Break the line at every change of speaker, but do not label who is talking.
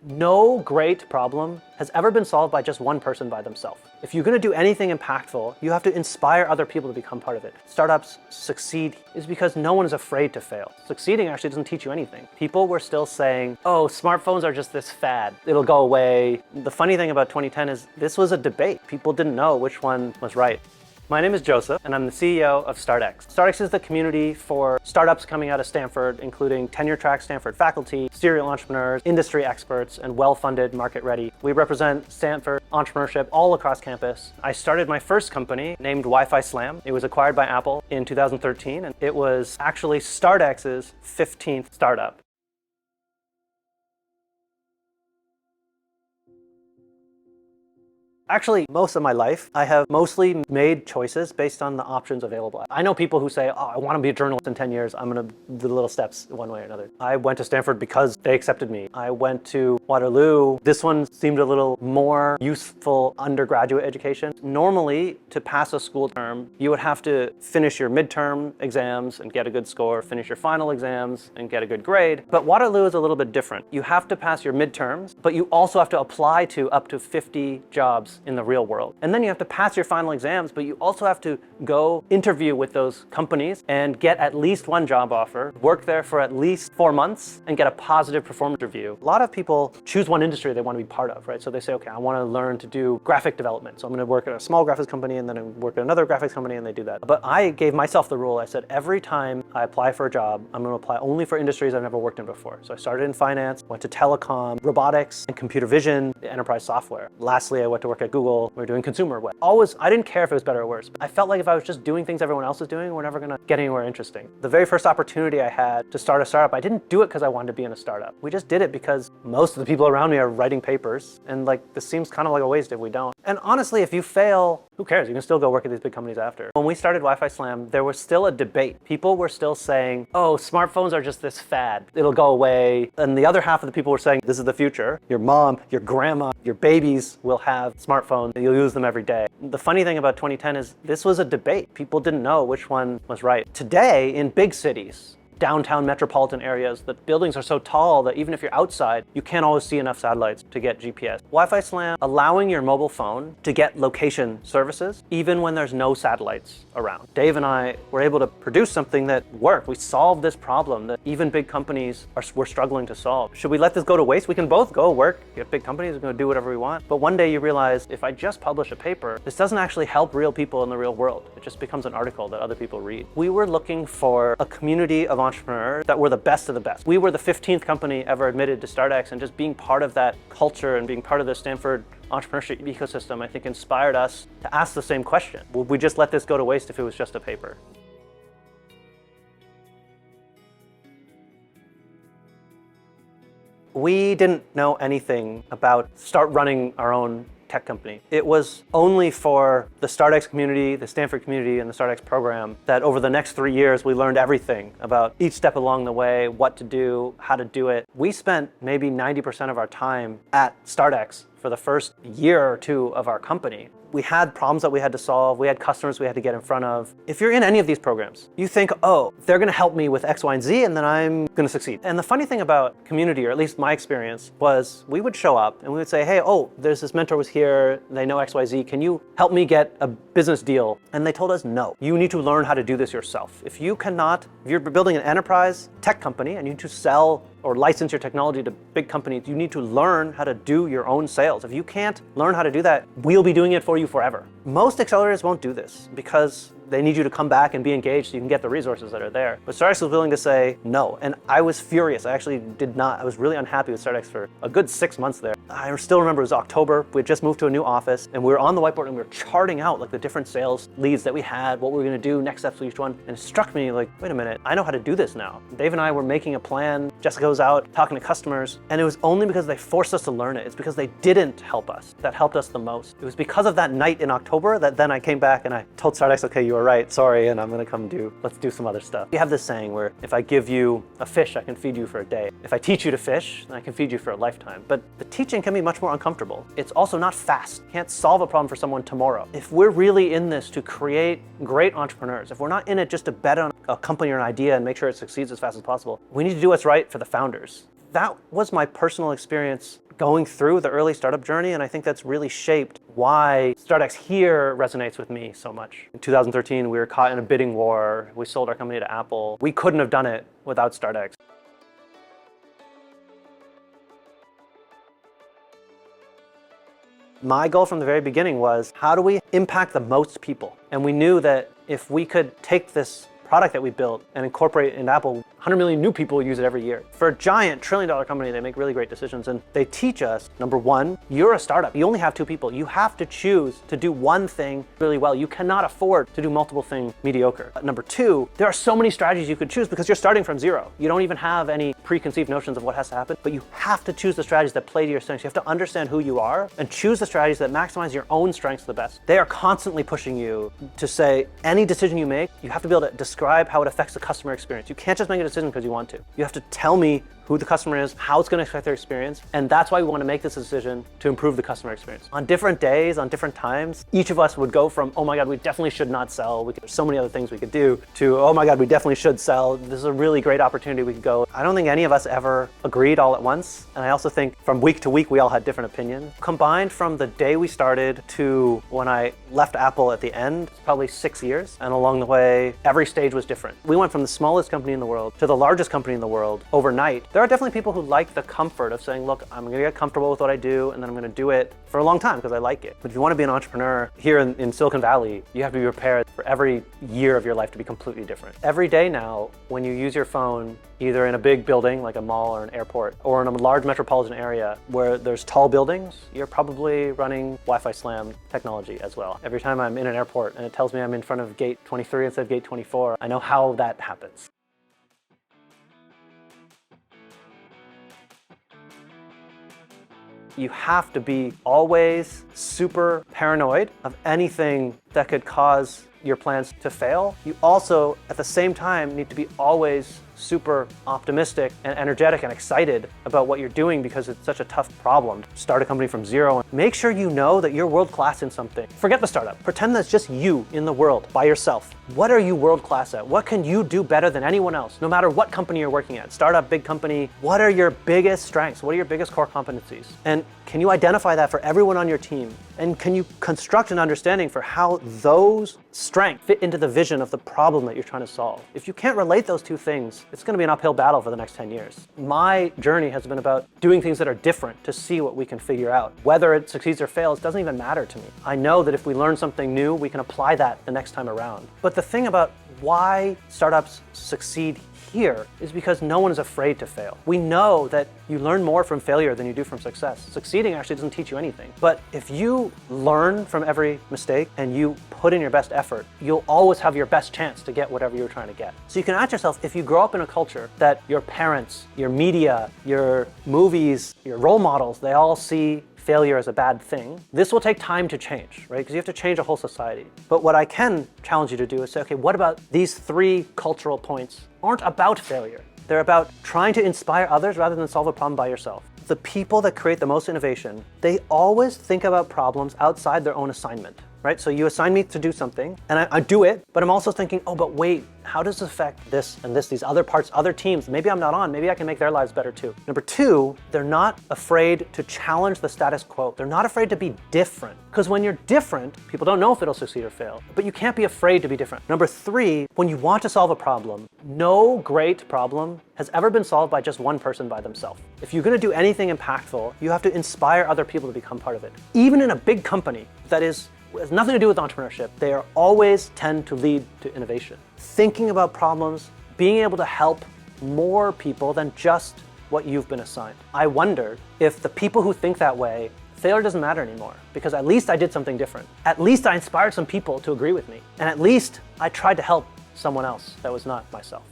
No great problem has ever been solved by just one person by themselves. If you're going to do anything impactful, you have to inspire other people to become part of it. Startups succeed is because no one is afraid to fail. Succeeding actually doesn't teach you anything. People were still saying, oh, smartphones are just this fad. It'll go away. The funny thing about 2010 is this was a debate. People didn't know which one was right. My name is Joseph, and I'm the CEO of StartX. StartX is the community for startups coming out of Stanford, including tenure-track Stanford faculty, serial entrepreneurs, industry experts, and well-funded, market-ready. We represent Stanford entrepreneurship all across campus. I started my first company named WifiSlam. It was acquired by Apple in 2013, and it was actually StartX's 15th startup. Actually, most of my life, I have mostly made choices based on the options available. I know people who say, oh, I want to be a journalist in 10 years. I'm going to do the little steps one way or another. I went to Stanford because they accepted me. I went to Waterloo. This one seemed a little more useful undergraduate education. Normally, to pass a school term, you would have to finish your midterm exams and get a good score, finish your final exams and get a good grade. But Waterloo is a little bit different. You have to pass your midterms, but you also have to apply to up to 50 jobs in the real world. And then you have to pass your final exams, but you also have to go interview with those companies and get at least one job offer, work there for at least 4 months, and get a positive performance review. A lot of people choose one industry they want to be part of, right? So they say, okay, I want to learn to do graphic development. So I'm going to work at a small graphics company and then I work at another graphics company, and they do that. But I gave myself the rule. I said, every time I apply for a job, I'm going to apply only for industries I've never worked in before. So I started in finance, went to telecom, robotics, and computer vision, enterprise software. Lastly, I went to work at Google. We were doing consumer web. I didn't care if it was better or worse. I felt like if I was just doing things everyone else is doing, we're never gonna get anywhere interesting. The very first opportunity I had to start a startup, I didn't do it because I wanted to be in a startup. We just did it because most of the people around me are writing papers, and this seems kind of like a waste if we don't. And honestly, if you fail, who cares? You can still go work at these big companies after. When we started WifiSlam, there was still a debate. People were still saying, oh, smartphones are just this fad. It'll go away. And the other half of the people were saying, this is the future. Your mom, your grandma, your babies will have smartphones. You'll use them every day. The funny thing about 2010 is this was a debate. People didn't know which one was right. Today, in big cities, downtown metropolitan areas, the buildings are so tall that even if you're outside, you can't always see enough satellites to get GPS. WifiSlam, allowing your mobile phone to get location services, even when there's no satellites around. Dave and I were able to produce something that worked. We solved this problem that even big companies were struggling to solve. Should we let this go to waste? We can both go work at big companies, we're going to do whatever we want. But one day you realize, if I just publish a paper, this doesn't actually help real people in the real world. It just becomes an article that other people read. We were looking for a community of entrepreneurs that were the best of the best. We were the 15th company ever admitted to StartX, and just being part of that culture and being part of the Stanford entrepreneurship ecosystem, I think, inspired us to ask the same question. Would we just let this go to waste if it was just a paper? We didn't know anything about start running our own tech company. It was only for the StartX community, the Stanford community, and the StartX program that over the next 3 years, we learned everything about each step along the way, what to do, how to do it. We spent maybe 90% of our time at StartX for the first year or two of our company. We had problems that we had to solve. We had customers we had to get in front of. If you're in any of these programs, you think, oh, they're going to help me with X, Y, and Z, and then I'm going to succeed. And the funny thing about community, or at least my experience, was we would show up and we would say, hey, oh, there's this mentor was here. They know X, Y, Z. Can you help me get a business deal? And they told us, no, you need to learn how to do this yourself. If you're building an enterprise tech company and you need to sell or license your technology to big companies, you need to learn how to do your own sales. If you can't learn how to do that, we'll be doing it for you forever. Most accelerators won't do this because they need you to come back and be engaged so you can get the resources that are there. But StartX was willing to say no, and I was furious. I actually I was really unhappy with StartX for a good 6 months there. I still remember it was October. We had just moved to a new office, and we were on the whiteboard and we were charting out the different sales leads that we had, what we were gonna do, next steps for each one. And it struck me wait a minute, I know how to do this now. Dave and I were making a plan. Jessica was out talking to customers, and it was only because they forced us to learn it. It's because they didn't help us that helped us the most. It was because of that night in October that then I came back and I told StartX, okay, you were right, sorry, and I'm gonna let's do some other stuff. We have this saying where if I give you a fish, I can feed you for a day. If I teach you to fish, then I can feed you for a lifetime. But the teaching can be much more uncomfortable. It's also not fast. You can't solve a problem for someone tomorrow. If we're really in this to create great entrepreneurs, if we're not in it just to bet on a company or an idea and make sure it succeeds as fast as possible, we need to do what's right for the founders. That was my personal experience going through the early startup journey, and I think that's really shaped why StartX here resonates with me so much. In 2013, we were caught in a bidding war. We sold our company to Apple. We couldn't have done it without StartX. My goal from the very beginning was, how do we impact the most people? And we knew that if we could take this product that we built and incorporate it in Apple, 100 million new people use it every year. For a giant trillion-dollar company, they make really great decisions, and they teach us, number one, you're a startup. You only have 2 people. You have to choose to do one thing really well. You cannot afford to do multiple things mediocre. Number 2, there are so many strategies you could choose because you're starting from zero. You don't even have any preconceived notions of what has to happen, but you have to choose the strategies that play to your strengths. You have to understand who you are and choose the strategies that maximize your own strengths the best. They are constantly pushing you to say, any decision you make, you have to be able to describe how it affects the customer experience. You can't just make a decision because you want to. You have to tell me who the customer is, how it's going to affect their experience, and that's why we want to make this decision to improve the customer experience. On different days, on different times, each of us would go from, oh my God, we definitely should not sell, there's so many other things we could do, to, oh my God, we definitely should sell, this is a really great opportunity we could go. I don't think any of us ever agreed all at once, and I also think from week to week we all had different opinions. Combined from the day we started to when I left Apple at the end, it's probably 6 years, and along the way, every stage was different. We went from the smallest company in the world to the largest company in the world overnight. There are definitely people who like the comfort of saying, look, I'm gonna get comfortable with what I do, and then I'm gonna do it for a long time because I like it. But if you wanna be an entrepreneur here in Silicon Valley, you have to be prepared for every year of your life to be completely different. Every day now, when you use your phone, either in a big building like a mall or an airport, or in a large metropolitan area where there's tall buildings, you're probably running WifiSlam technology as well. Every time I'm in an airport and it tells me I'm in front of gate 23 instead of gate 24, I know how that happens. You have to be always super paranoid of anything that could cause your plans to fail. You also, at the same time, need to be always super optimistic and energetic and excited about what you're doing because it's such a tough problem. Start a company from zero and make sure you know that you're world class in something. Forget the startup. Pretend that's just you in the world by yourself. What are you world class at? What can you do better than anyone else, no matter what company you're working at? Startup, big company. What are your biggest strengths? What are your biggest core competencies? And can you identify that for everyone on your team? And can you construct an understanding for how those strengths fit into the vision of the problem that you're trying to solve? If you can't relate those two things, it's going to be an uphill battle for the next 10 years. My journey has been about doing things that are different to see what we can figure out. Whether it succeeds or fails doesn't even matter to me. I know that if we learn something new, we can apply that the next time around. But the thing about why startups succeed here is because no one is afraid to fail. We know that you learn more from failure than you do from success. Succeeding actually doesn't teach you anything. But if you learn from every mistake and you put in your best effort, you'll always have your best chance to get whatever you're trying to get. So you can ask yourself, if you grow up in a culture that your parents, your media, your movies, your role models, they all see failure as a bad thing, this will take time to change, right? Because you have to change a whole society. But what I can challenge you to do is say, okay, what about these 3 cultural points aren't about failure? They're about trying to inspire others rather than solve a problem by yourself. The people that create the most innovation, they always think about problems outside their own assignment, right? So you assign me to do something and I do it, but I'm also thinking, oh, but wait, how does this affect this and this, these other parts, other teams? Maybe I'm not on, maybe I can make their lives better too. Number 2, they're not afraid to challenge the status quo. They're not afraid to be different. Because when you're different, people don't know if it'll succeed or fail, but you can't be afraid to be different. Number 3, when you want to solve a problem, no great problem has ever been solved by just one person by themselves. If you're gonna do anything impactful, you have to inspire other people to become part of it. Even in a big company that has nothing to do with entrepreneurship, they are always tend to lead to innovation. Thinking about problems, being able to help more people than just what you've been assigned. I wonder if the people who think that way, failure doesn't matter anymore, because at least I did something different. At least I inspired some people to agree with me. And at least I tried to help someone else that was not myself.